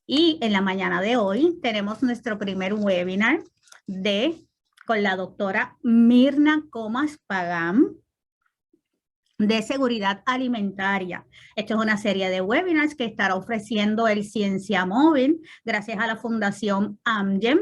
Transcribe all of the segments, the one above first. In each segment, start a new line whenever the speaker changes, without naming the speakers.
Y en la mañana de hoy tenemos nuestro primer webinar con la doctora Mirna Comas Pagán de seguridad alimentaria. Esto es una serie de webinars que estará ofreciendo el Ciencia Móvil gracias a la Fundación Amgen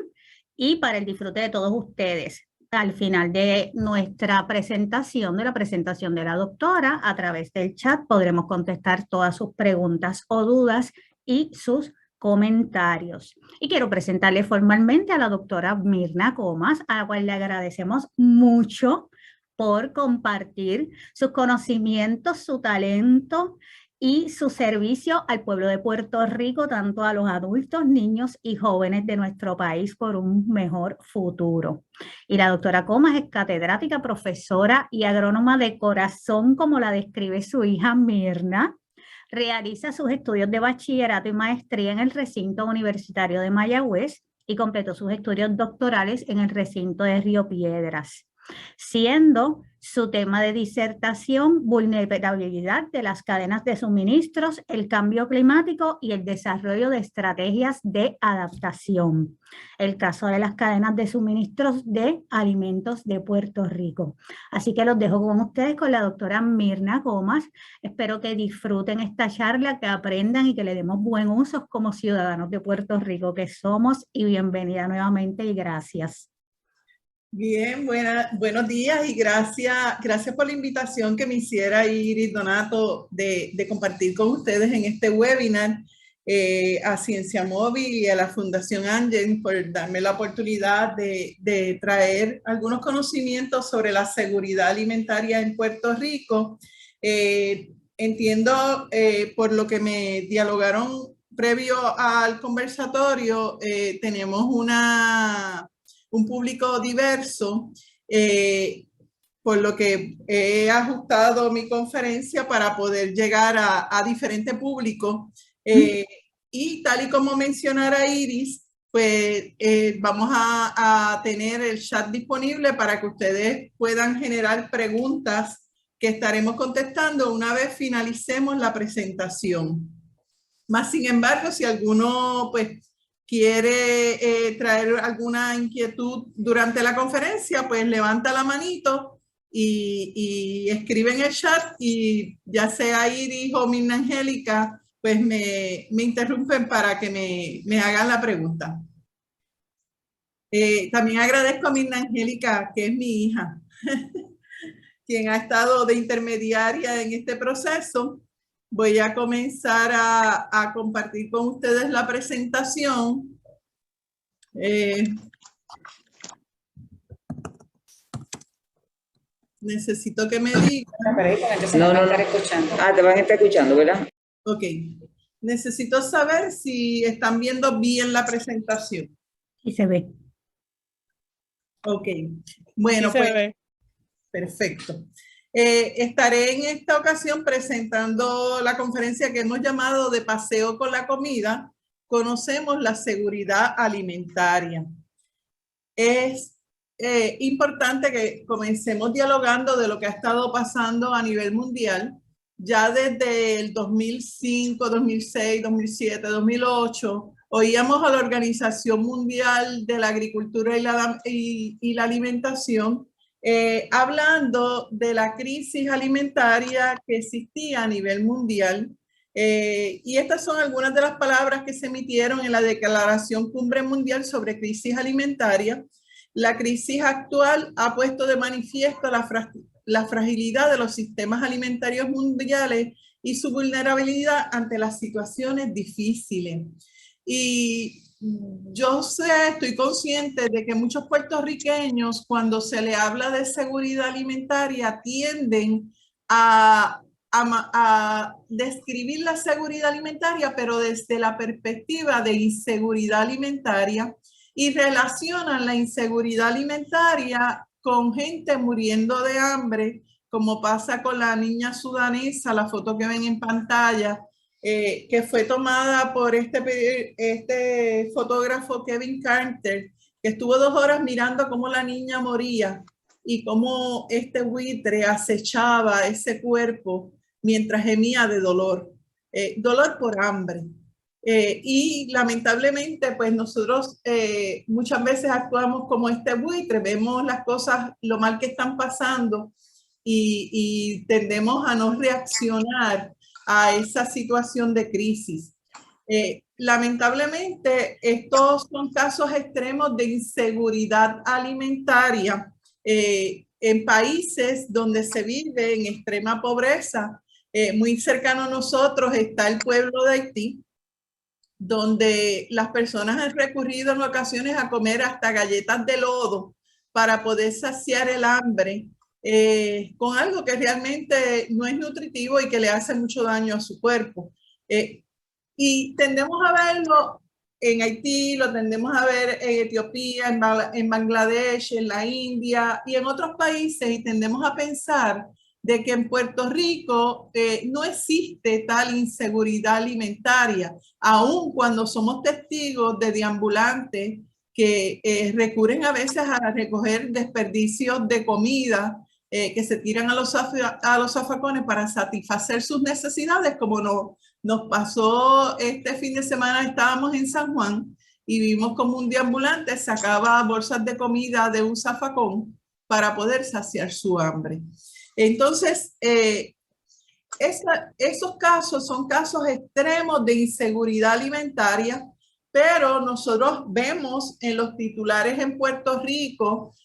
y para el disfrute de todos ustedes. Al final de nuestra presentación, de la presentación de la doctora, a través del chat podremos contestar todas sus preguntas o dudas y sus comentarios. Y quiero presentarle formalmente a la doctora Mirna Comas, a la cual le agradecemos mucho por compartir sus conocimientos, su talento y su servicio al pueblo de Puerto Rico, tanto a los adultos, niños y jóvenes de nuestro país por un mejor futuro. Y la doctora Comas es catedrática, profesora y agrónoma de corazón, como la describe su hija Mirna. Realiza sus estudios de bachillerato y maestría en el recinto universitario de Mayagüez y completó sus estudios doctorales en el recinto de Río Piedras, siendo su tema de disertación vulnerabilidad de las cadenas de suministros, el cambio climático y el desarrollo de estrategias de adaptación. El caso de las cadenas de suministros de alimentos de Puerto Rico. Así que los dejo con ustedes con la doctora Mirna Comas. Espero que disfruten esta charla, que aprendan y que le demos buen uso como ciudadanos de Puerto Rico que somos, y bienvenida nuevamente y gracias.
Bien, buenos días y gracias por la invitación que me hiciera Iris Donato de compartir con ustedes en este webinar, a Ciencia Móvil y a la Fundación Amgen por darme la oportunidad de traer algunos conocimientos sobre la seguridad alimentaria en Puerto Rico. Entiendo por lo que me dialogaron previo al conversatorio, tenemos un público diverso, por lo que he ajustado mi conferencia para poder llegar a diferentes públicos. Y tal y como mencionara Iris, pues vamos a tener el chat disponible para que ustedes puedan generar preguntas que estaremos contestando una vez finalicemos la presentación. Más sin embargo, si alguno pues quiere traer alguna inquietud durante la conferencia, pues levanta la manito y escribe en el chat, y ya sea Iris o Mirna Angélica, pues me interrumpen para que me hagan la pregunta. También agradezco a Mirna Angélica, que es mi hija, quien ha estado de intermediaria en este proceso. Voy a comenzar a compartir con ustedes la presentación. Necesito que me digan.
No, no, no. Ah, te van a estar escuchando, ¿verdad?
Ok. Necesito saber si están viendo bien la presentación.
Y se ve.
Ok. Bueno,
sí,
pues perfecto. Estaré en esta ocasión presentando la conferencia que hemos llamado de Paseo con la Comida. Conocemos la seguridad alimentaria. Es importante que comencemos dialogando de lo que ha estado pasando a nivel mundial. Ya desde el 2005, 2006, 2007, 2008, oíamos a la Organización Mundial de la Agricultura y la Alimentación hablando de la crisis alimentaria que existía a nivel mundial. Y estas son algunas de las palabras que se emitieron en la Declaración Cumbre Mundial sobre Crisis Alimentaria. La crisis actual ha puesto de manifiesto la fragilidad de los sistemas alimentarios mundiales y su vulnerabilidad ante las situaciones difíciles. Y yo estoy consciente de que muchos puertorriqueños, cuando se le habla de seguridad alimentaria, tienden a describir la seguridad alimentaria, pero desde la perspectiva de inseguridad alimentaria, y relacionan la inseguridad alimentaria con gente muriendo de hambre, como pasa con la niña sudanesa, la foto que ven en pantalla, que fue tomada por este fotógrafo Kevin Carter, que estuvo 2 horas mirando cómo la niña moría y cómo este buitre acechaba ese cuerpo mientras gemía de dolor, dolor por hambre. Y lamentablemente, pues nosotros muchas veces actuamos como este buitre, vemos las cosas, lo mal que están pasando y tendemos a no reaccionar a esa situación de crisis. Lamentablemente, estos son casos extremos de inseguridad alimentaria en países donde se vive en extrema pobreza. Muy cercano a nosotros está el pueblo de Haití, donde las personas han recurrido en ocasiones a comer hasta galletas de lodo para poder saciar el hambre con algo que realmente no es nutritivo y que le hace mucho daño a su cuerpo. Y tendemos a verlo en Haití, lo tendemos a ver en Etiopía, en Bangladesh, en la India y en otros países, y tendemos a pensar de que en Puerto Rico no existe tal inseguridad alimentaria, aun cuando somos testigos de deambulantes que recurren a veces a recoger desperdicios de comida que se tiran a los zafacones para satisfacer sus necesidades, como nos pasó este fin de semana. Estábamos en San Juan y vimos como un deambulante sacaba bolsas de comida de un zafacón para poder saciar su hambre. Entonces, esos casos son casos extremos de inseguridad alimentaria, pero nosotros vemos en los titulares en Puerto Rico,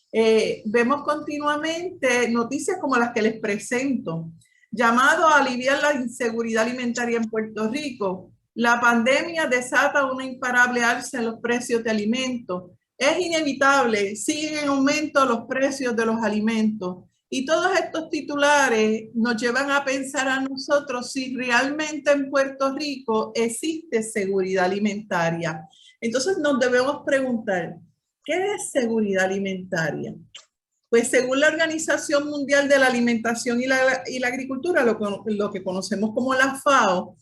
vemos continuamente noticias como las que les presento. Llamado a aliviar la inseguridad alimentaria en Puerto Rico, la pandemia desata una imparable alza en los precios de alimentos. Es inevitable, siguen en aumento los precios de los alimentos. Y todos estos titulares nos llevan a pensar a nosotros si realmente en Puerto Rico existe seguridad alimentaria. Entonces nos debemos preguntar, ¿qué es seguridad alimentaria? Pues según la Organización Mundial de la Alimentación y la Agricultura, lo que conocemos como la FAO,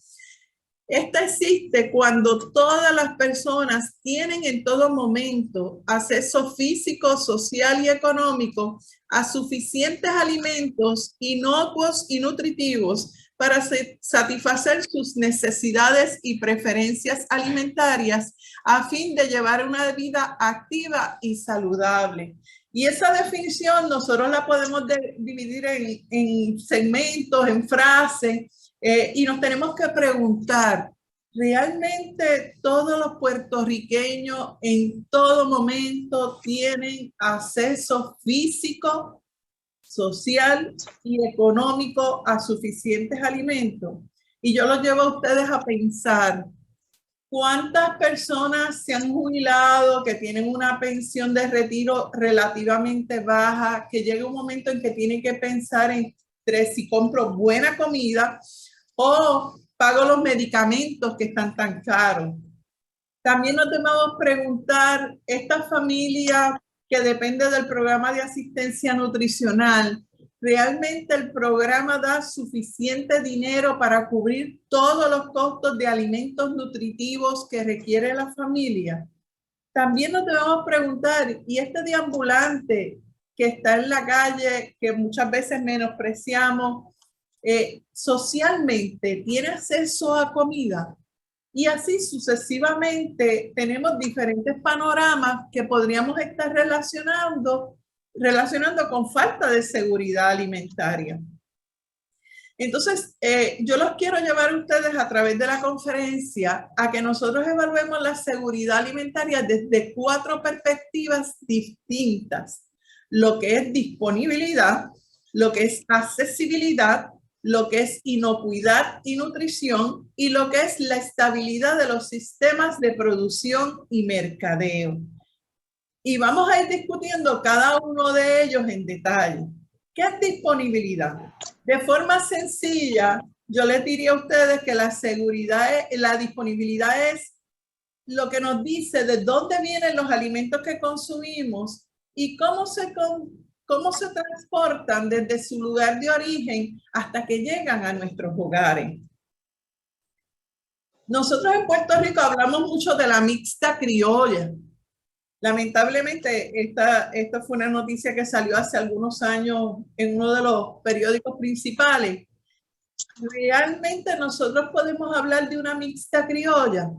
esta existe cuando todas las personas tienen en todo momento acceso físico, social y económico a suficientes alimentos inocuos y nutritivos para satisfacer sus necesidades y preferencias alimentarias a fin de llevar una vida activa y saludable. Y esa definición nosotros la podemos dividir en segmentos, en frases, y nos tenemos que preguntar, ¿realmente todos los puertorriqueños en todo momento tienen acceso físico, social y económico a suficientes alimentos? Y yo los llevo a ustedes a pensar, ¿cuántas personas se han jubilado, que tienen una pensión de retiro relativamente baja, que llega un momento en que tienen que pensar entre si compro buena comida o pago los medicamentos que están tan caros? También nos debemos preguntar, esta familia que depende del programa de asistencia nutricional, ¿realmente el programa da suficiente dinero para cubrir todos los costos de alimentos nutritivos que requiere la familia? También nos debemos preguntar, ¿y este deambulante que está en la calle, que muchas veces menospreciamos, socialmente tiene acceso a comida? Y así sucesivamente tenemos diferentes panoramas que podríamos estar relacionando con falta de seguridad alimentaria. Entonces, yo los quiero llevar a ustedes a través de la conferencia a que nosotros evaluemos la seguridad alimentaria desde 4 perspectivas distintas: lo que es disponibilidad, lo que es accesibilidad, lo que es inocuidad y nutrición, y lo que es la estabilidad de los sistemas de producción y mercadeo. Y vamos a ir discutiendo cada uno de ellos en detalle. ¿Qué es disponibilidad? De forma sencilla, yo les diría a ustedes que la disponibilidad es lo que nos dice de dónde vienen los alimentos que consumimos y cómo se transportan desde su lugar de origen hasta que llegan a nuestros hogares. Nosotros en Puerto Rico hablamos mucho de la mixta criolla. Lamentablemente, esta fue una noticia que salió hace algunos años en uno de los periódicos principales. ¿Realmente nosotros podemos hablar de una mixta criolla?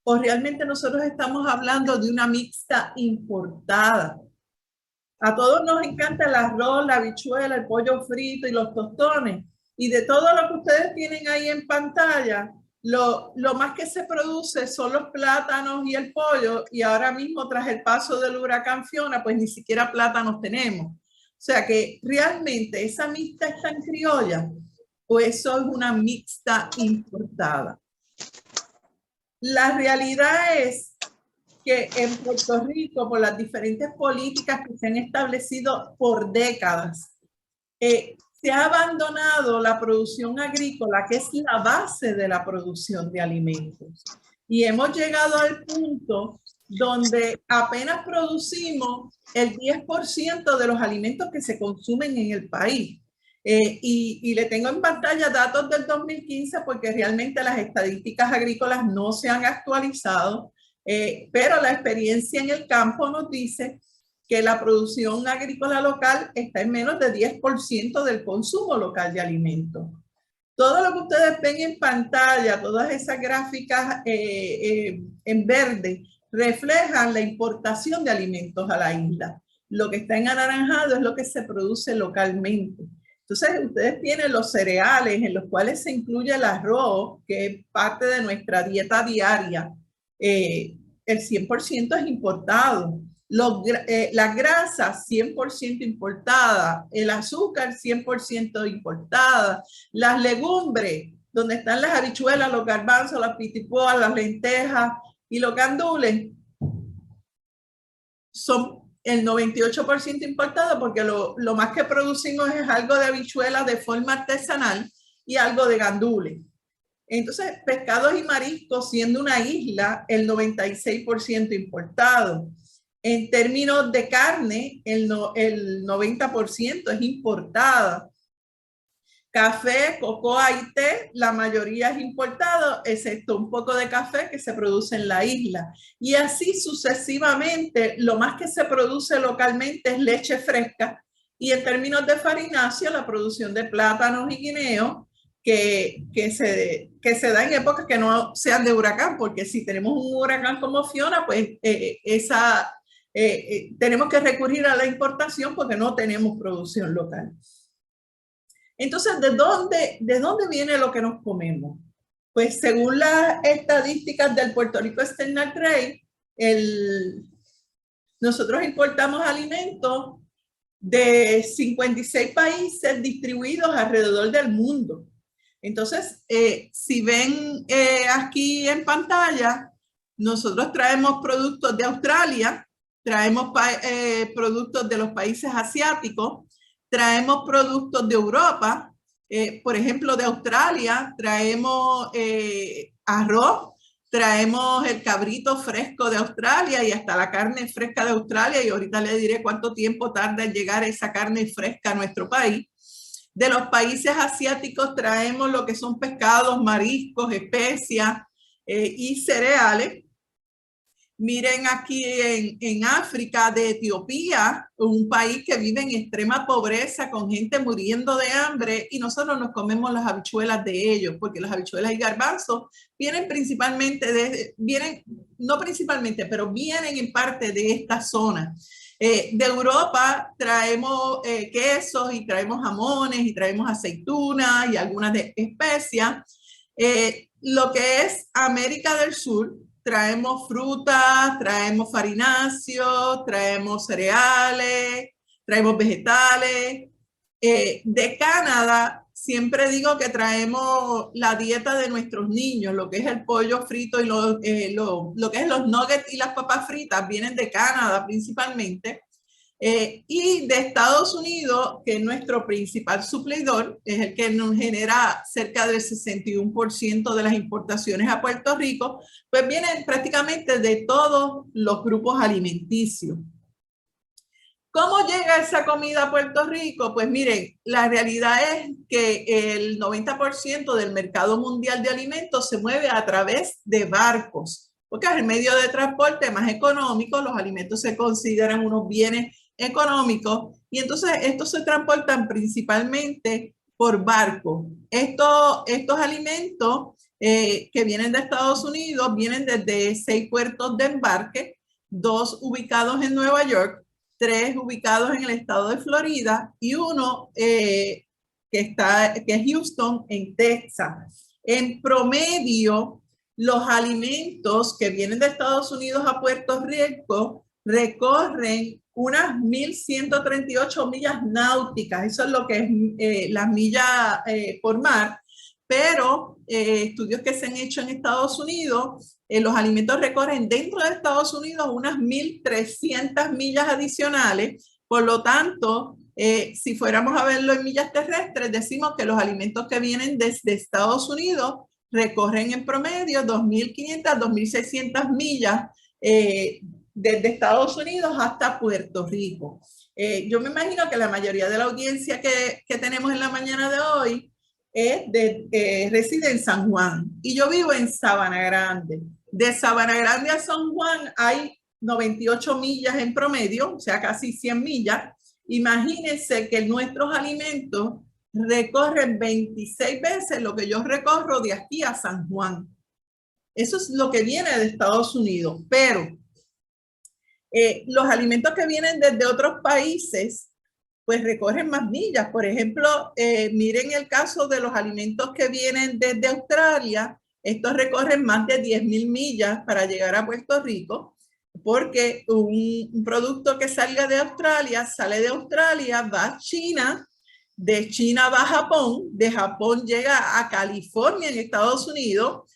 ¿O realmente nosotros estamos hablando de una mixta importada? A todos nos encanta el arroz, la habichuela, el pollo frito y los tostones. Y de todo lo que ustedes tienen ahí en pantalla, lo más que se produce son los plátanos y el pollo. Y ahora mismo, tras el paso del huracán Fiona, pues ni siquiera plátanos tenemos. O sea que realmente esa mixta es tan criolla, o eso es una mixta importada. La realidad es que en Puerto Rico, por las diferentes políticas que se han establecido por décadas, se ha abandonado la producción agrícola, que es la base de la producción de alimentos. Y hemos llegado al punto donde apenas producimos el 10% de los alimentos que se consumen en el país. Y le tengo en pantalla datos del 2015 porque realmente las estadísticas agrícolas no se han actualizado, pero la experiencia en el campo nos dice que la producción agrícola local está en menos de 10% del consumo local de alimentos. Todo lo que ustedes ven en pantalla, todas esas gráficas en verde, reflejan la importación de alimentos a la isla. Lo que está en anaranjado es lo que se produce localmente. Entonces, ustedes tienen los cereales en los cuales se incluye el arroz, que es parte de nuestra dieta diaria. El 100% es importado. Las grasas 100% importadas, el azúcar 100% importada, las legumbres, donde están las habichuelas, los garbanzos, las pitipoas, las lentejas y los gandules, son el 98% importado porque lo más que producimos es algo de habichuelas de forma artesanal y algo de gandules. Entonces, pescados y mariscos, siendo una isla, el 96% importado. En términos de carne, el 90% es importada. Café, cocoa y té, la mayoría es importado, excepto un poco de café que se produce en la isla. Y así sucesivamente, lo más que se produce localmente es leche fresca. Y en términos de farináceo, la producción de plátanos y guineos, que se da en épocas que no sean de huracán, porque si tenemos un huracán como Fiona, pues tenemos que recurrir a la importación porque no tenemos producción local. Entonces, ¿de dónde viene lo que nos comemos? Pues según las estadísticas del Puerto Rico External Trade, nosotros importamos alimentos de 56 países distribuidos alrededor del mundo. Entonces, si ven aquí en pantalla, nosotros traemos productos de Australia, traemos productos de los países asiáticos, traemos productos de Europa, por ejemplo, de Australia, traemos arroz, traemos el cabrito fresco de Australia y hasta la carne fresca de Australia, y ahorita le diré cuánto tiempo tarda en llegar esa carne fresca a nuestro país. De los países asiáticos traemos lo que son pescados, mariscos, especias y cereales. Miren aquí en África, de Etiopía, un país que vive en extrema pobreza con gente muriendo de hambre, y nosotros nos comemos las habichuelas de ellos, porque las habichuelas y garbanzos vienen principalmente, no principalmente, pero vienen en parte de esta zona. De Europa traemos quesos y traemos jamones y traemos aceitunas y algunas de especias. Lo que es América del Sur, traemos frutas, traemos farináceos, traemos cereales, traemos vegetales. De Canadá, siempre digo que traemos la dieta de nuestros niños, lo que es el pollo frito y lo que es los nuggets y las papas fritas, vienen de Canadá principalmente. Y de Estados Unidos, que es nuestro principal suplidor, es el que nos genera cerca del 61% de las importaciones a Puerto Rico, pues vienen prácticamente de todos los grupos alimenticios. ¿Cómo llega esa comida a Puerto Rico? Pues miren, la realidad es que el 90% del mercado mundial de alimentos se mueve a través de barcos, porque es el medio de transporte más económico, los alimentos se consideran unos bienes económicos, y entonces estos se transportan principalmente por barco. Estos alimentos que vienen de Estados Unidos, vienen desde 6 puertos de embarque, 2 ubicados en Nueva York, 3 ubicados en el estado de Florida y uno que es Houston, en Texas. En promedio, los alimentos que vienen de Estados Unidos a Puerto Rico recorren unas 1.138 millas náuticas. Eso es lo que es las millas por mar. Pero estudios que se han hecho en Estados Unidos, los alimentos recorren dentro de Estados Unidos unas 1.300 millas adicionales. Por lo tanto, si fuéramos a verlo en millas terrestres, decimos que los alimentos que vienen desde Estados Unidos recorren en promedio 2.500, 2.600 millas desde Estados Unidos hasta Puerto Rico. Yo me imagino que la mayoría de la audiencia que tenemos en la mañana de hoy reside en San Juan y yo vivo en Sabana Grande. De Sabana Grande a San Juan hay 98 millas en promedio, o sea, casi 100 millas. Imagínense que nuestros alimentos recorren 26 veces lo que yo recorro de aquí a San Juan. Eso es lo que viene de Estados Unidos, pero los alimentos que vienen desde otros países pues recorren más millas. Por ejemplo, miren el caso de los alimentos que vienen desde Australia. Estos recorren más de 10.000 millas para llegar a Puerto Rico, porque un producto que salga de Australia, sale de Australia, va a China, de China va a Japón, de Japón llega a California en Estados Unidos,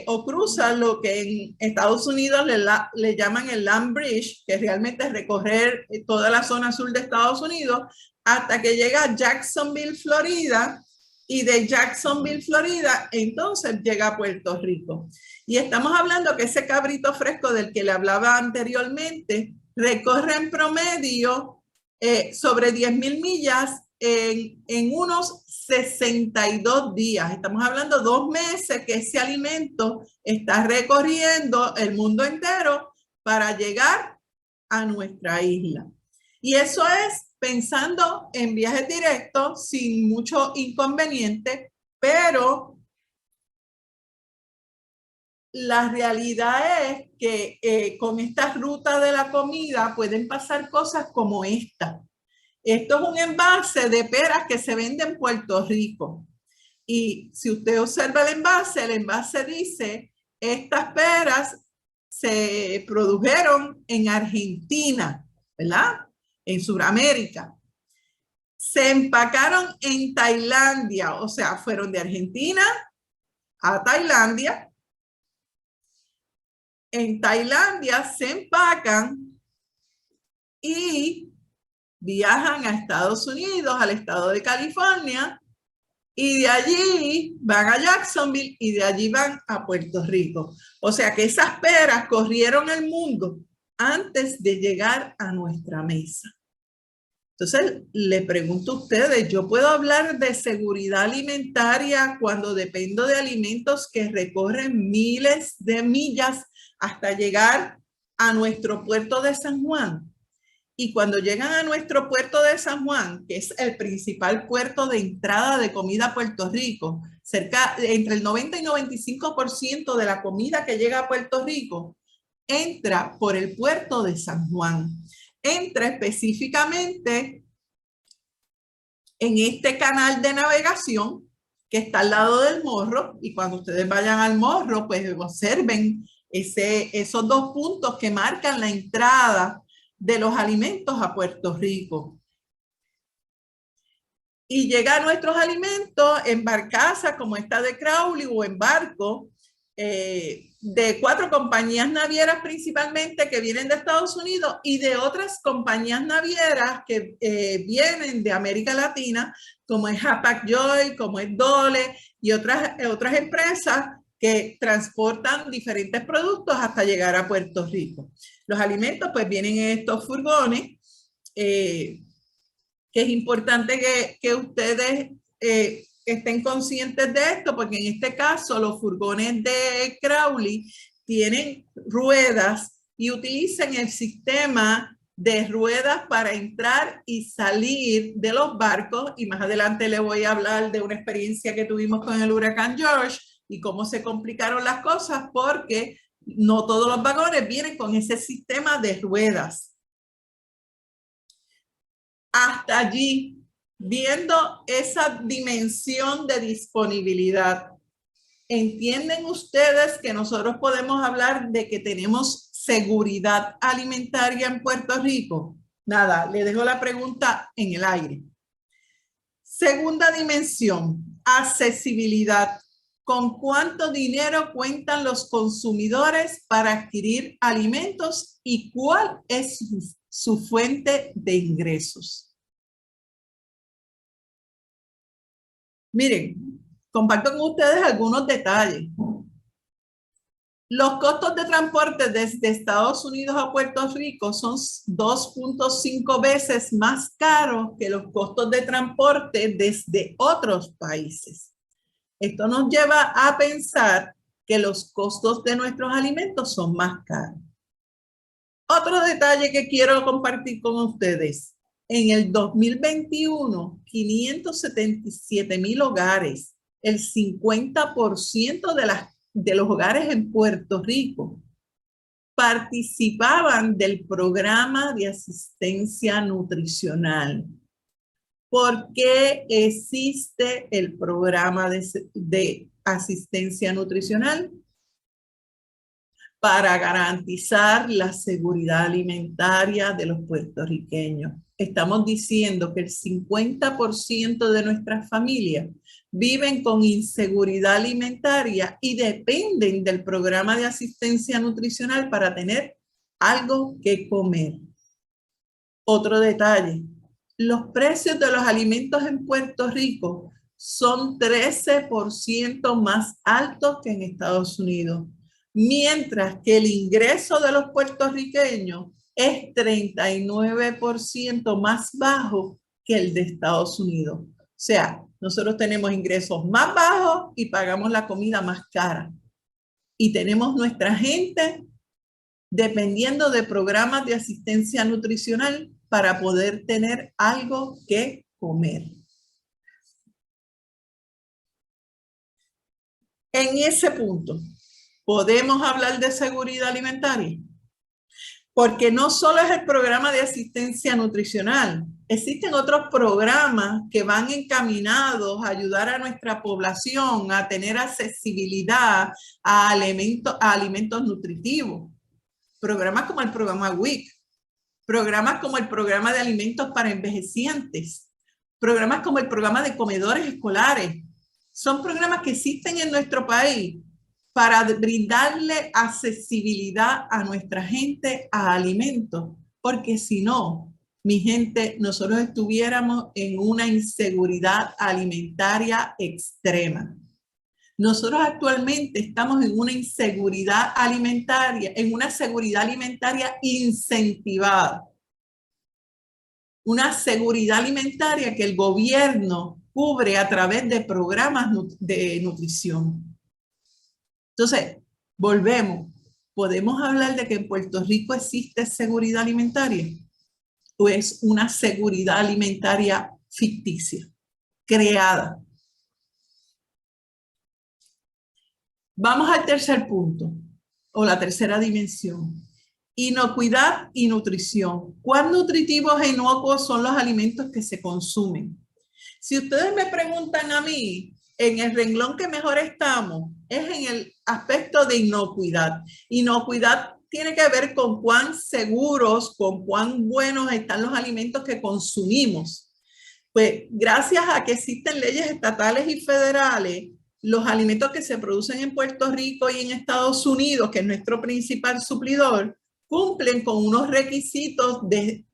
o cruza lo que en Estados Unidos le llaman el Land Bridge, que realmente es recorrer toda la zona sur de Estados Unidos, hasta que llega a Jacksonville, Florida, y de Jacksonville, Florida, entonces llega a Puerto Rico. Y estamos hablando que ese cabrito fresco del que le hablaba anteriormente recorre en promedio sobre 10.000 millas en unos 62 días. Estamos hablando 2 meses que ese alimento está recorriendo el mundo entero para llegar a nuestra isla. Y eso es pensando en viajes directos sin mucho inconveniente, pero la realidad es que con esta ruta de la comida pueden pasar cosas como esta. Esto es un envase de peras que se vende en Puerto Rico. Y si usted observa el envase dice, estas peras se produjeron en Argentina, ¿verdad? En Sudamérica. Se empacaron en Tailandia, o sea, fueron de Argentina a Tailandia. En Tailandia se empacan y viajan a Estados Unidos, al estado de California, y de allí van a Jacksonville y de allí van a Puerto Rico. O sea que esas peras corrieron el mundo antes de llegar a nuestra mesa. Entonces, le pregunto a ustedes, ¿yo puedo hablar de seguridad alimentaria cuando dependo de alimentos que recorren miles de millas hasta llegar a nuestro puerto de San Juan? Y cuando llegan a nuestro puerto de San Juan, que es el principal puerto de entrada de comida a Puerto Rico, entre el 90 y 95% de la comida que llega a Puerto Rico entra por el puerto de San Juan. Entra específicamente en este canal de navegación que está al lado del morro, y cuando ustedes vayan al morro, pues observen esos 2 puntos que marcan la entrada de los alimentos a Puerto Rico. Y llega a nuestros alimentos en barcaza como esta de Crowley o en barco de 4 compañías navieras principalmente que vienen de Estados Unidos y de otras compañías navieras que vienen de América Latina, como es Hapag-Lloyd, como es Dole y otras empresas que transportan diferentes productos hasta llegar a Puerto Rico. Los alimentos pues vienen en estos furgones, que es importante que ustedes estén conscientes de esto, porque en este caso los furgones de Crowley tienen ruedas y utilizan el sistema de ruedas para entrar y salir de los barcos, y más adelante le voy a hablar de una experiencia que tuvimos con el huracán George y cómo se complicaron las cosas porque no todos los vagones vienen con ese sistema de ruedas. Hasta allí, viendo esa dimensión de disponibilidad, ¿entienden ustedes que nosotros podemos hablar de que tenemos seguridad alimentaria en Puerto Rico? Nada, le dejo la pregunta en el aire. Segunda dimensión, accesibilidad. ¿Con cuánto dinero cuentan los consumidores para adquirir alimentos y cuál es su fuente de ingresos? Miren, comparto con ustedes algunos detalles. Los costos de transporte desde Estados Unidos a Puerto Rico son 2.5 veces más caros que los costos de transporte desde otros países. Esto nos lleva a pensar que los costos de nuestros alimentos son más caros. Otro detalle que quiero compartir con ustedes. En el 2021, 577,000 hogares, el 50% de los hogares en Puerto Rico, participaban del programa de asistencia nutricional. ¿Por qué existe el programa de asistencia nutricional? Para garantizar la seguridad alimentaria de los puertorriqueños. Estamos diciendo que el 50% de nuestras familias viven con inseguridad alimentaria y dependen del programa de asistencia nutricional para tener algo que comer. Otro detalle, los precios de los alimentos en Puerto Rico son 13% más altos que en Estados Unidos, mientras que el ingreso de los puertorriqueños es 39% más bajo que el de Estados Unidos. O sea, nosotros tenemos ingresos más bajos y pagamos la comida más cara. Y tenemos nuestra gente dependiendo de programas de asistencia nutricional para poder tener algo que comer. En ese punto, ¿podemos hablar de seguridad alimentaria? Porque no solo es el programa de asistencia nutricional, existen otros programas que van encaminados a ayudar a nuestra población a tener accesibilidad a alimentos nutritivos. Programas como el programa WIC, programas como el programa de alimentos para envejecientes, programas como el programa de comedores escolares. Son programas que existen en nuestro país para brindarle accesibilidad a nuestra gente a alimentos, porque si no, mi gente, nosotros estuviéramos en una inseguridad alimentaria extrema. Nosotros actualmente estamos en una inseguridad alimentaria, en una seguridad alimentaria incentivada. Una seguridad alimentaria que el gobierno cubre a través de programas de nutrición. Entonces, volvemos. ¿Podemos hablar de que en Puerto Rico existe seguridad alimentaria? ¿O es una seguridad alimentaria ficticia, creada? Vamos al tercer punto, o la tercera dimensión. Inocuidad y nutrición. ¿Cuán nutritivos e inocuos son los alimentos que se consumen? Si ustedes me preguntan a mí, en el renglón que mejor estamos es en el aspecto de inocuidad. Inocuidad tiene que ver con cuán seguros, con cuán buenos están los alimentos que consumimos. Pues gracias a que existen leyes estatales y federales, los alimentos que se producen en Puerto Rico y en Estados Unidos, que es nuestro principal suplidor, cumplen con unos requisitos de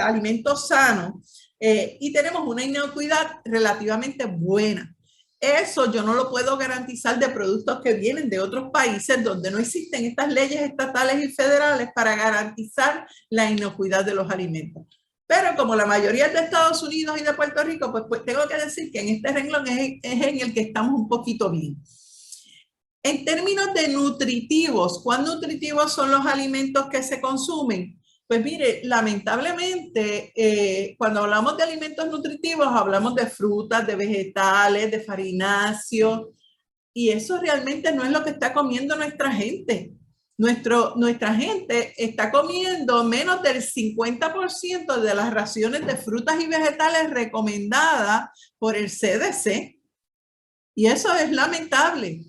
alimentos sanos y tenemos una inocuidad relativamente buena. Eso yo no lo puedo garantizar de productos que vienen de otros países donde no existen estas leyes estatales y federales para garantizar la inocuidad de los alimentos. Pero como la mayoría es de Estados Unidos y de Puerto Rico, pues tengo que decir que en este renglón es en el que estamos un poquito bien. En términos de nutritivos, ¿cuán nutritivos son los alimentos que se consumen? Pues mire, lamentablemente, cuando hablamos de alimentos nutritivos, hablamos de frutas, de vegetales, de farináceos, y eso realmente no es lo que está comiendo nuestra gente. Nuestra gente está comiendo menos del 50% de las raciones de frutas y vegetales recomendadas por el CDC. Y eso es lamentable.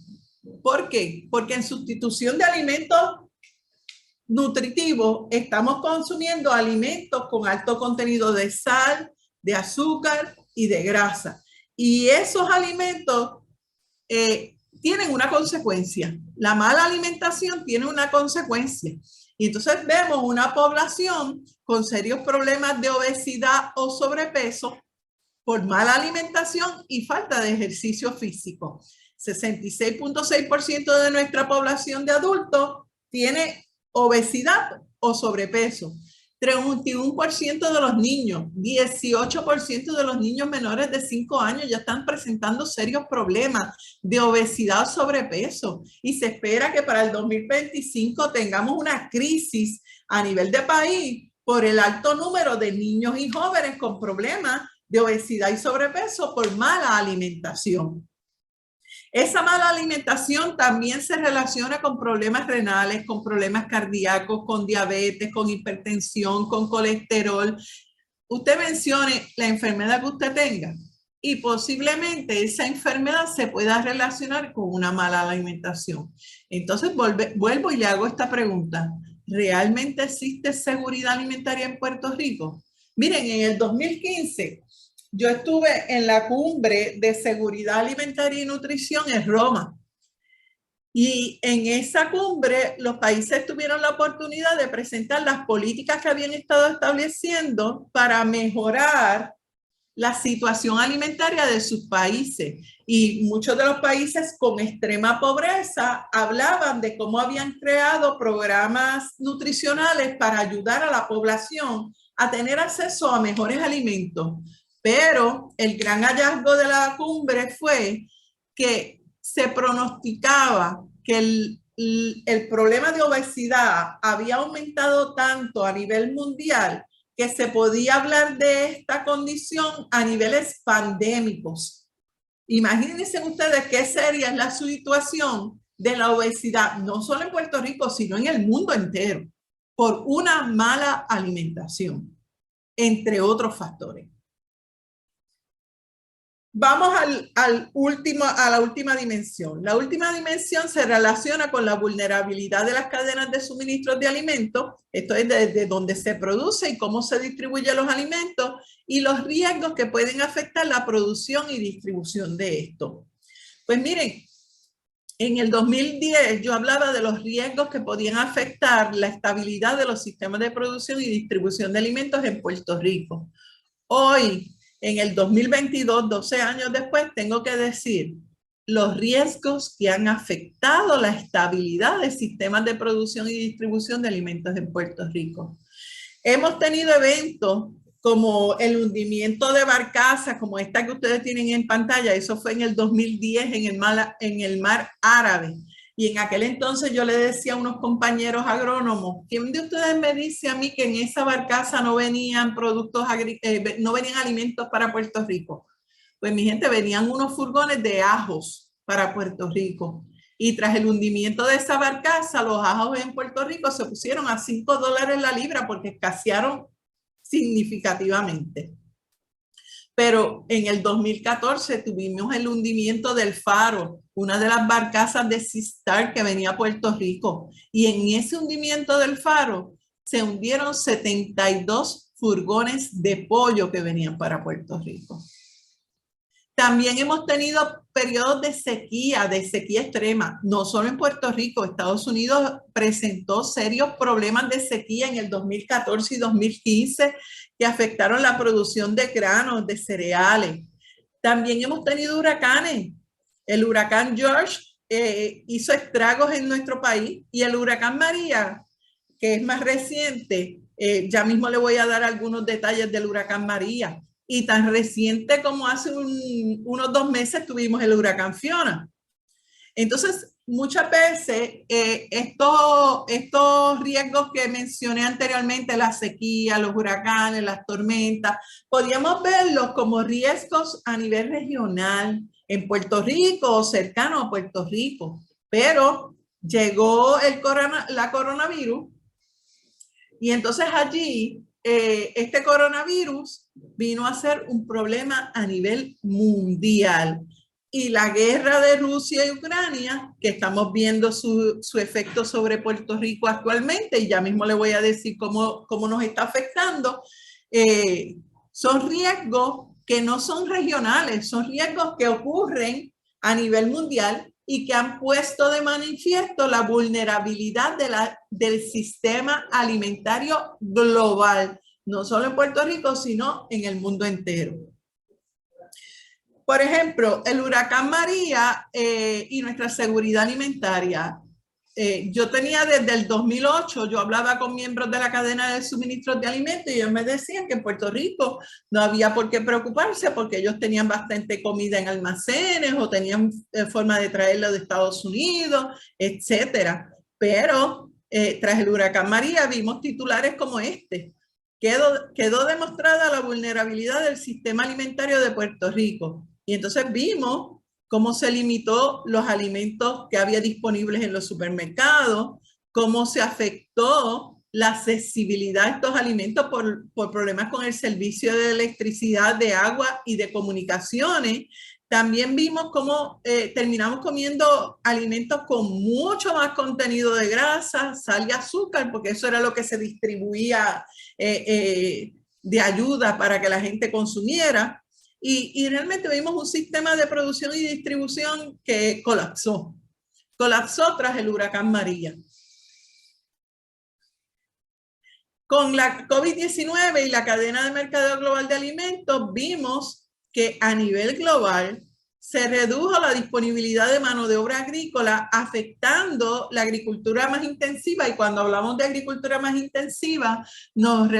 ¿Por qué? Porque en sustitución de alimentos nutritivos estamos consumiendo alimentos con alto contenido de sal, de azúcar y de grasa. Y esos alimentos tienen una consecuencia. La mala alimentación tiene una consecuencia. Y entonces vemos una población con serios problemas de obesidad o sobrepeso por mala alimentación y falta de ejercicio físico. 66.6% de nuestra población de adultos tiene obesidad o sobrepeso. 31% de los niños, 18% de los niños menores de 5 años ya están presentando serios problemas de obesidad o sobrepeso. Y se espera que para el 2025 tengamos una crisis a nivel de país por el alto número de niños y jóvenes con problemas de obesidad y sobrepeso por mala alimentación. Esa mala alimentación también se relaciona con problemas renales, con problemas cardíacos, con diabetes, con hipertensión, con colesterol. Usted mencione la enfermedad que usted tenga y posiblemente esa enfermedad se pueda relacionar con una mala alimentación. Entonces vuelvo y le hago esta pregunta. ¿Realmente existe seguridad alimentaria en Puerto Rico? Miren, en el 2015... yo estuve en la cumbre de seguridad alimentaria y nutrición en Roma. Y en esa cumbre los países tuvieron la oportunidad de presentar las políticas que habían estado estableciendo para mejorar la situación alimentaria de sus países. Y muchos de los países con extrema pobreza hablaban de cómo habían creado programas nutricionales para ayudar a la población a tener acceso a mejores alimentos. Pero el gran hallazgo de la cumbre fue que se pronosticaba que el problema de obesidad había aumentado tanto a nivel mundial que se podía hablar de esta condición a niveles pandémicos. Imagínense ustedes qué seria es la situación de la obesidad, no solo en Puerto Rico, sino en el mundo entero, por una mala alimentación, entre otros factores. Vamos a la última dimensión. La última dimensión se relaciona con la vulnerabilidad de las cadenas de suministro de alimentos. Esto es desde donde se produce y cómo se distribuyen los alimentos y los riesgos que pueden afectar la producción y distribución de esto. Pues miren, en el 2010 yo hablaba de los riesgos que podían afectar la estabilidad de los sistemas de producción y distribución de alimentos en Puerto Rico. Hoy, en el 2022, 12 años después, tengo que decir los riesgos que han afectado la estabilidad de sistemas de producción y distribución de alimentos en Puerto Rico. Hemos tenido eventos como el hundimiento de barcazas, como esta que ustedes tienen en pantalla. Eso fue en el 2010 en el mar Árabe. Y en aquel entonces yo le decía a unos compañeros agrónomos, ¿quién de ustedes me dice a mí que en esa barcaza no venían no venían alimentos para Puerto Rico? Pues mi gente, venían unos furgones de ajos para Puerto Rico. Y tras el hundimiento de esa barcaza, los ajos en Puerto Rico se pusieron a $5 la libra porque escasearon significativamente. Pero en el 2014 tuvimos el hundimiento del Faro, una de las barcazas de Sea Star que venía a Puerto Rico. Y en ese hundimiento del Faro se hundieron 72 furgones de pollo que venían para Puerto Rico. También hemos tenido periodos de sequía extrema, no solo en Puerto Rico. Estados Unidos presentó serios problemas de sequía en el 2014 y 2015 que afectaron la producción de granos, de cereales. También hemos tenido huracanes. El huracán George hizo estragos en nuestro país y el huracán María, que es más reciente, ya mismo le voy a dar algunos detalles del huracán María. Y tan reciente como hace unos 2 meses tuvimos el huracán Fiona. Entonces, muchas veces estos riesgos que mencioné anteriormente, la sequía, los huracanes, las tormentas, podríamos verlos como riesgos a nivel regional en Puerto Rico o cercano a Puerto Rico. Pero llegó la coronavirus y entonces allí este coronavirus vino a ser un problema a nivel mundial. Y la guerra de Rusia y Ucrania, que estamos viendo su efecto sobre Puerto Rico actualmente, y ya mismo le voy a decir cómo nos está afectando, son riesgos que no son regionales, son riesgos que ocurren a nivel mundial y que han puesto de manifiesto la vulnerabilidad del sistema alimentario global, no solo en Puerto Rico, sino en el mundo entero. Por ejemplo, el huracán María y nuestra seguridad alimentaria. Yo tenía desde el 2008, yo hablaba con miembros de la cadena de suministros de alimentos y ellos me decían que en Puerto Rico no había por qué preocuparse porque ellos tenían bastante comida en almacenes o tenían forma de traerla de Estados Unidos, etcétera. Pero tras el huracán María vimos titulares como este. Quedó demostrada la vulnerabilidad del sistema alimentario de Puerto Rico. Y entonces vimos cómo se limitó los alimentos que había disponibles en los supermercados, cómo se afectó la accesibilidad a estos alimentos por problemas con el servicio de electricidad, de agua y de comunicaciones. También vimos cómo terminamos comiendo alimentos con mucho más contenido de grasa, sal y azúcar, porque eso era lo que se distribuía de ayuda para que la gente consumiera. Y realmente vimos un sistema de producción y distribución que colapsó tras el huracán María. Con la COVID-19 y la cadena de mercadeo global de alimentos, vimos que a nivel global se redujo la disponibilidad de mano de obra agrícola, afectando la agricultura más intensiva. Y cuando hablamos de agricultura más intensiva, nos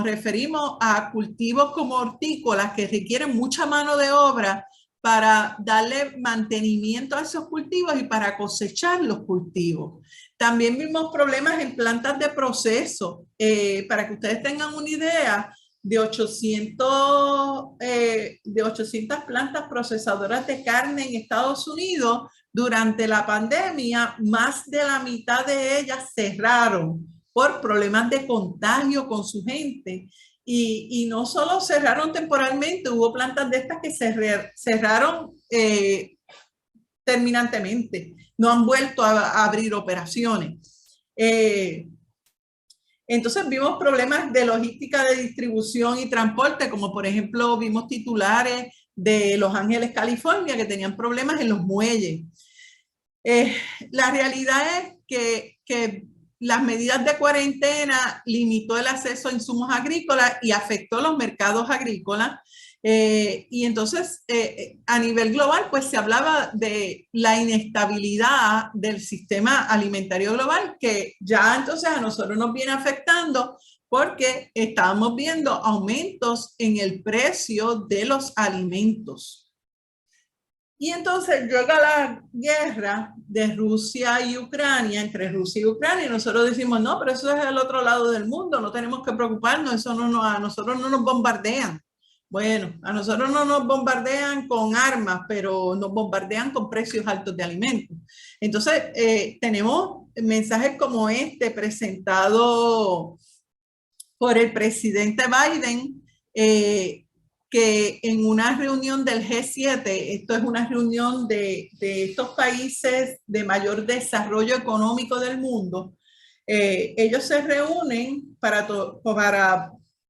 referimos a cultivos como hortícolas que requieren mucha mano de obra para darle mantenimiento a esos cultivos y para cosechar los cultivos. También vimos problemas en plantas de proceso. Para que ustedes tengan una idea, de 800 plantas procesadoras de carne en Estados Unidos, durante la pandemia, más de la mitad de ellas cerraron por problemas de contagio con su gente. Y no solo cerraron temporalmente, hubo plantas de estas que cerraron terminantemente. No han vuelto a abrir operaciones. Entonces vimos problemas de logística de distribución y transporte, como por ejemplo vimos titulares de Los Ángeles, California, que tenían problemas en los muelles. La realidad es que las medidas de cuarentena limitó el acceso a insumos agrícolas y afectó los mercados agrícolas. Y entonces a nivel global pues se hablaba de la inestabilidad del sistema alimentario global, que ya entonces a nosotros nos viene afectando porque estábamos viendo aumentos en el precio de los alimentos. Y entonces llega la guerra de Rusia y Ucrania, entre Rusia y Ucrania, y nosotros decimos, no, pero eso es el otro lado del mundo, no tenemos que preocuparnos, eso a nosotros no nos bombardean. Bueno, a nosotros no nos bombardean con armas, pero nos bombardean con precios altos de alimentos. Entonces, tenemos mensajes como este presentado por el presidente Biden, que en una reunión del G7, esto es una reunión de estos países de mayor desarrollo económico del mundo, ellos se reúnen para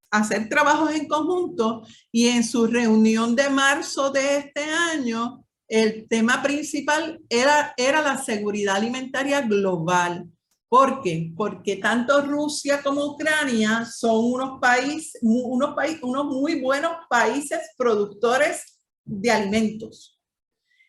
hacer trabajos en conjunto, y en su reunión de marzo de este año, el tema principal era la seguridad alimentaria global. ¿Por qué? Porque tanto Rusia como Ucrania son unos muy buenos países productores de alimentos.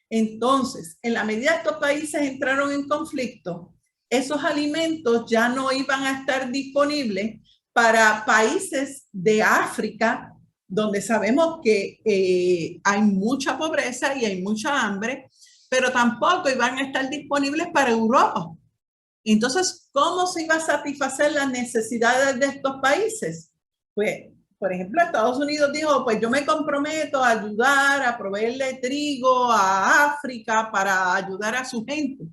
Entonces, en la medida que estos países entraron en conflicto, esos alimentos ya no iban a estar disponibles para países de África, donde sabemos que hay mucha pobreza y hay mucha hambre, pero tampoco iban a estar disponibles para Europa. Entonces, ¿cómo se iba a satisfacer las necesidades de estos países? Pues, por ejemplo, Estados Unidos dijo, pues yo me comprometo a ayudar, a proveerle trigo a África para ayudar a su gente.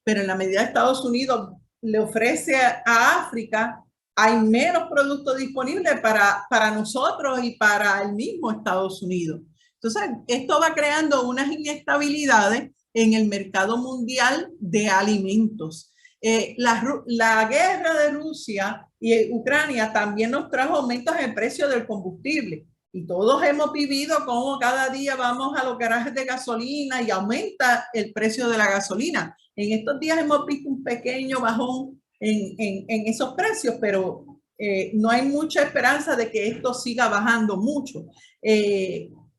Pero en la medida que Estados Unidos le ofrece a África, hay menos productos disponibles para nosotros y para el mismo Estados Unidos. Entonces, esto va creando unas inestabilidades en el mercado mundial de alimentos. La guerra de Rusia y Ucrania también nos trajo aumentos en el precio del combustible. Y todos hemos vivido como cada día vamos a los garajes de gasolina y aumenta el precio de la gasolina. En estos días hemos visto un pequeño bajón en esos precios, pero no hay mucha esperanza de que esto siga bajando mucho.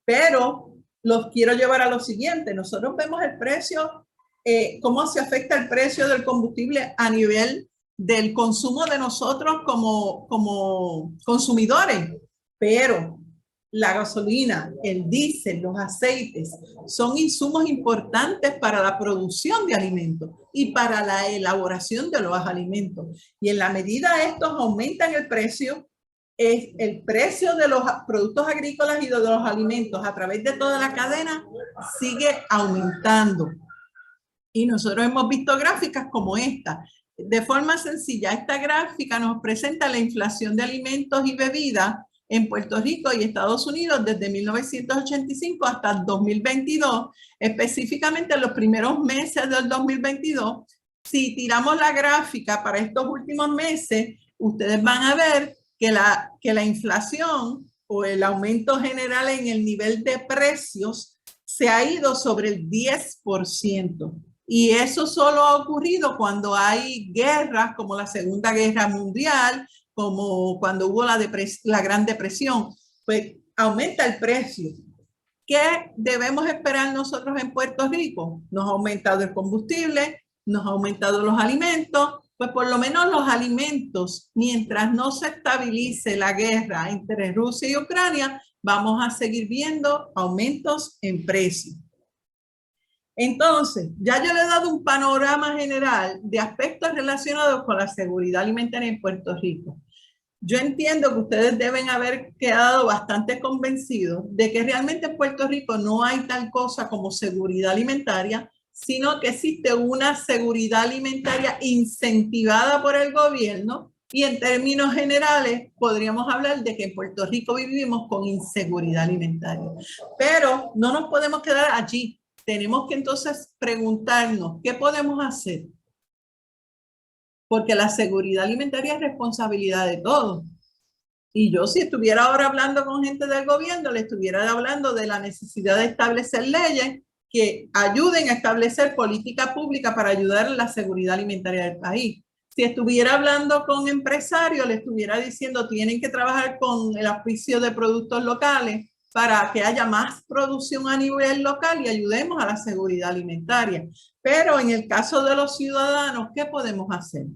Pero los quiero llevar a lo siguiente. Nosotros vemos el precio, cómo se afecta el precio del combustible a nivel del consumo de nosotros como consumidores, pero la gasolina, el diésel, los aceites son insumos importantes para la producción de alimentos y para la elaboración de los alimentos. Y en la medida estos aumentan el precio de los productos agrícolas y de los alimentos a través de toda la cadena sigue aumentando. Y nosotros hemos visto gráficas como esta. De forma sencilla, esta gráfica nos presenta la inflación de alimentos y bebidas en Puerto Rico y Estados Unidos desde 1985 hasta 2022, específicamente en los primeros meses del 2022. Si tiramos la gráfica para estos últimos meses, ustedes van a ver que la inflación o el aumento general en el nivel de precios se ha ido sobre el 10%. Y eso solo ha ocurrido cuando hay guerras como la Segunda Guerra Mundial, como cuando hubo la Gran Depresión, pues aumenta el precio. ¿Qué debemos esperar nosotros en Puerto Rico? Nos ha aumentado el combustible, nos ha aumentado los alimentos, pues por lo menos los alimentos, mientras no se estabilice la guerra entre Rusia y Ucrania, vamos a seguir viendo aumentos en precios. Entonces, ya yo le he dado un panorama general de aspectos relacionados con la seguridad alimentaria en Puerto Rico. Yo entiendo que ustedes deben haber quedado bastante convencidos de que realmente en Puerto Rico no hay tal cosa como seguridad alimentaria, sino que existe una seguridad alimentaria incentivada por el gobierno y en términos generales podríamos hablar de que en Puerto Rico vivimos con inseguridad alimentaria. Pero no nos podemos quedar allí. Tenemos que entonces preguntarnos, ¿qué podemos hacer? Porque la seguridad alimentaria es responsabilidad de todos. Y yo si estuviera ahora hablando con gente del gobierno, le estuviera hablando de la necesidad de establecer leyes que ayuden a establecer política pública para ayudar en la seguridad alimentaria del país. Si estuviera hablando con empresarios, le estuviera diciendo tienen que trabajar con el auspicio de productos locales para que haya más producción a nivel local y ayudemos a la seguridad alimentaria. Pero en el caso de los ciudadanos, ¿qué podemos hacer?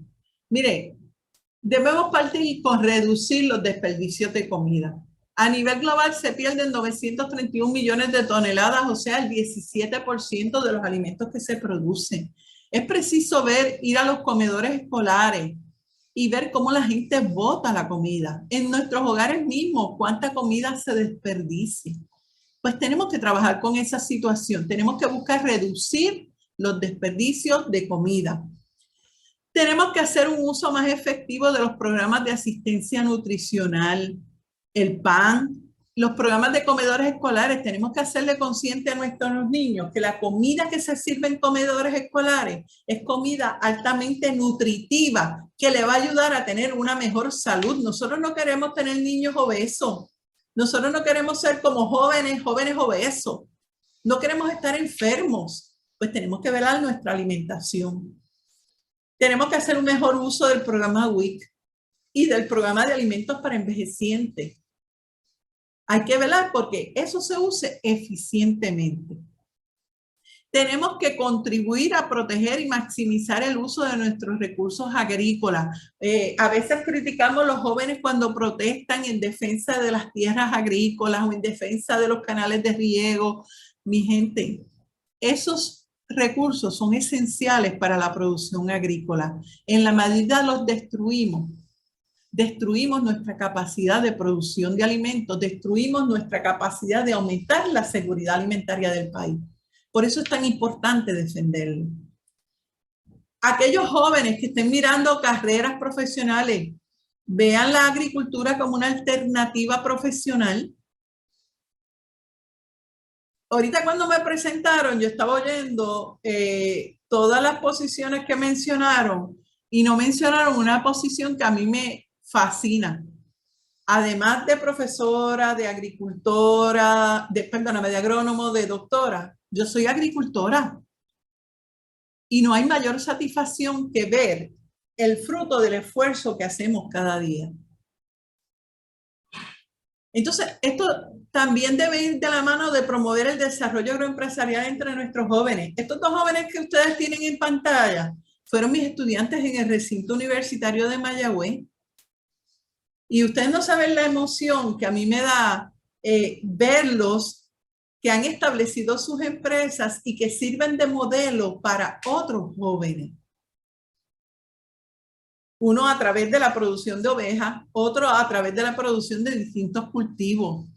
Mire, debemos partir con reducir los desperdicios de comida. A nivel global se pierden 931 millones de toneladas, o sea, el 17% de los alimentos que se producen. Es preciso ir a los comedores escolares y ver cómo la gente bota la comida. En nuestros hogares mismos, cuánta comida se desperdicia. Pues tenemos que trabajar con esa situación. Tenemos que buscar reducir los desperdicios de comida. Tenemos que hacer un uso más efectivo de los programas de asistencia nutricional, el PAN, los programas de comedores escolares. Tenemos que hacerle consciente a nuestros niños que la comida que se sirve en comedores escolares es comida altamente nutritiva que le va a ayudar a tener una mejor salud. Nosotros no queremos tener niños obesos. Nosotros no queremos ser como jóvenes obesos. No queremos estar enfermos. Pues tenemos que velar nuestra alimentación. Tenemos que hacer un mejor uso del programa WIC y del programa de alimentos para envejecientes. Hay que velar porque eso se use eficientemente. Tenemos que contribuir a proteger y maximizar el uso de nuestros recursos agrícolas. A veces criticamos a los jóvenes cuando protestan en defensa de las tierras agrícolas o en defensa de los canales de riego. Mi gente, esos recursos son esenciales para la producción agrícola. En la medida los destruimos, destruimos nuestra capacidad de producción de alimentos, destruimos nuestra capacidad de aumentar la seguridad alimentaria del país. Por eso es tan importante defenderlo. Aquellos jóvenes que estén mirando carreras profesionales, vean la agricultura como una alternativa profesional. Ahorita cuando me presentaron, yo estaba oyendo todas las posiciones que mencionaron y no mencionaron una posición que a mí me fascina. Además de profesora, de agricultora, perdóname, de agrónomo, de doctora, yo soy agricultora. Y no hay mayor satisfacción que ver el fruto del esfuerzo que hacemos cada día. Entonces, esto también debe ir de la mano de promover el desarrollo agroempresarial entre nuestros jóvenes. Estos dos jóvenes que ustedes tienen en pantalla fueron mis estudiantes en el recinto universitario de Mayagüez. Y ustedes no saben la emoción que a mí me da verlos que han establecido sus empresas y que sirven de modelo para otros jóvenes. Uno a través de la producción de ovejas, otro a través de la producción de distintos cultivos.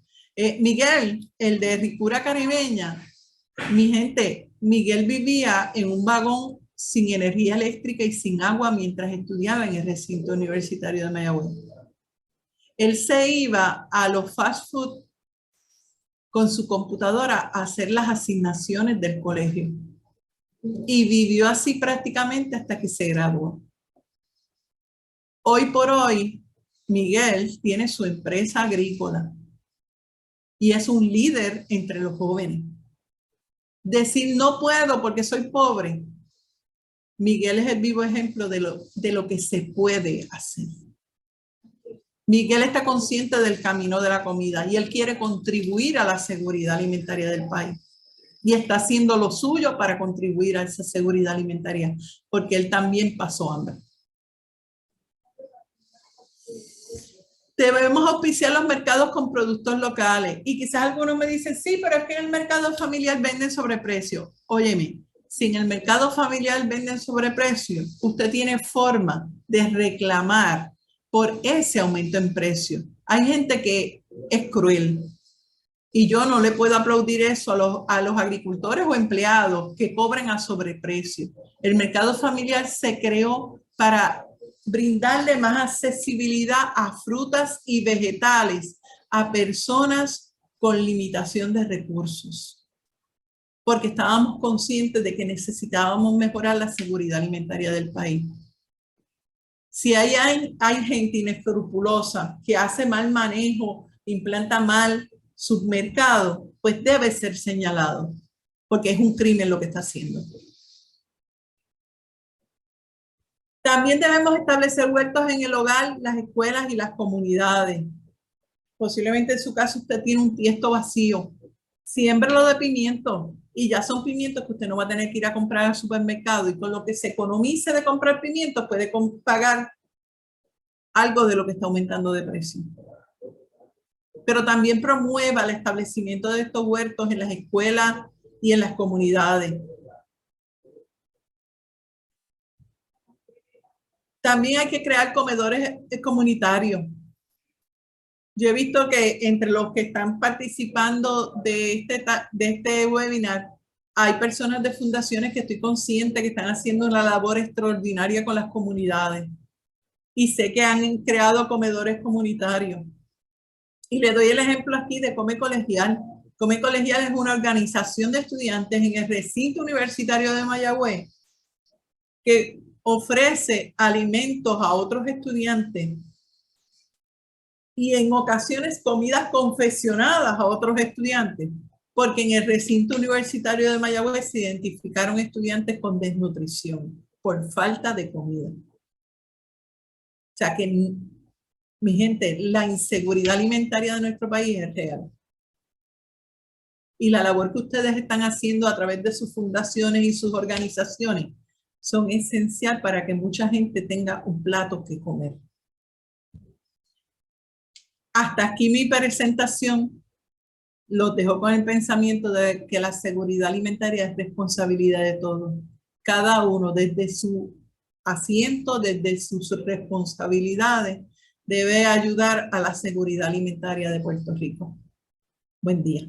Miguel, el de Ricura Caribeña, mi gente, Miguel vivía en un vagón sin energía eléctrica y sin agua mientras estudiaba en el recinto universitario de Mayagüez. Él se iba a los fast food con su computadora a hacer las asignaciones del colegio. Y vivió así prácticamente hasta que se graduó. Hoy por hoy, Miguel tiene su empresa agrícola y es un líder entre los jóvenes. Decir no puedo porque soy pobre, Miguel es el vivo ejemplo de lo que se puede hacer. Miguel está consciente del camino de la comida y él quiere contribuir a la seguridad alimentaria del país. Y está haciendo lo suyo para contribuir a esa seguridad alimentaria, porque él también pasó hambre. Debemos auspiciar los mercados con productos locales. Y quizás algunos me dicen, sí, pero es que en el mercado familiar venden sobreprecio. Óyeme, si en el mercado familiar venden sobreprecio, usted tiene forma de reclamar por ese aumento en precio. Hay gente que es cruel y yo no le puedo aplaudir eso a los agricultores o empleados que cobran a sobreprecio. El mercado familiar se creó para brindarle más accesibilidad a frutas y vegetales a personas con limitación de recursos, porque estábamos conscientes de que necesitábamos mejorar la seguridad alimentaria del país. Si hay gente inescrupulosa que hace mal manejo, implanta mal sus mercados, pues debe ser señalado, porque es un crimen lo que está haciendo. También debemos establecer huertos en el hogar, las escuelas y las comunidades. Posiblemente en su caso usted tiene un tiesto vacío. Siémbrelo de pimiento y ya son pimientos que usted no va a tener que ir a comprar al supermercado, y con lo que se economice de comprar pimientos puede pagar algo de lo que está aumentando de precio. Pero también promueva el establecimiento de estos huertos en las escuelas y en las comunidades. También hay que crear comedores comunitarios. Yo he visto que entre los que están participando de este webinar, hay personas de fundaciones que estoy consciente que están haciendo una labor extraordinaria con las comunidades. Y sé que han creado comedores comunitarios. Y le doy el ejemplo aquí de Come Colegial. Come Colegial es una organización de estudiantes en el recinto universitario de Mayagüez que ofrece alimentos a otros estudiantes y en ocasiones comidas confeccionadas a otros estudiantes, porque en el recinto universitario de Mayagüez se identificaron estudiantes con desnutrición por falta de comida. O sea que, mi gente, la inseguridad alimentaria de nuestro país es real. Y la labor que ustedes están haciendo a través de sus fundaciones y sus organizaciones son esencial para que mucha gente tenga un plato que comer. Hasta aquí mi presentación. los dejo con el pensamiento de que la seguridad alimentaria es responsabilidad de todos. Cada uno desde su asiento, desde sus responsabilidades, debe ayudar a la seguridad alimentaria de Puerto Rico. Buen día.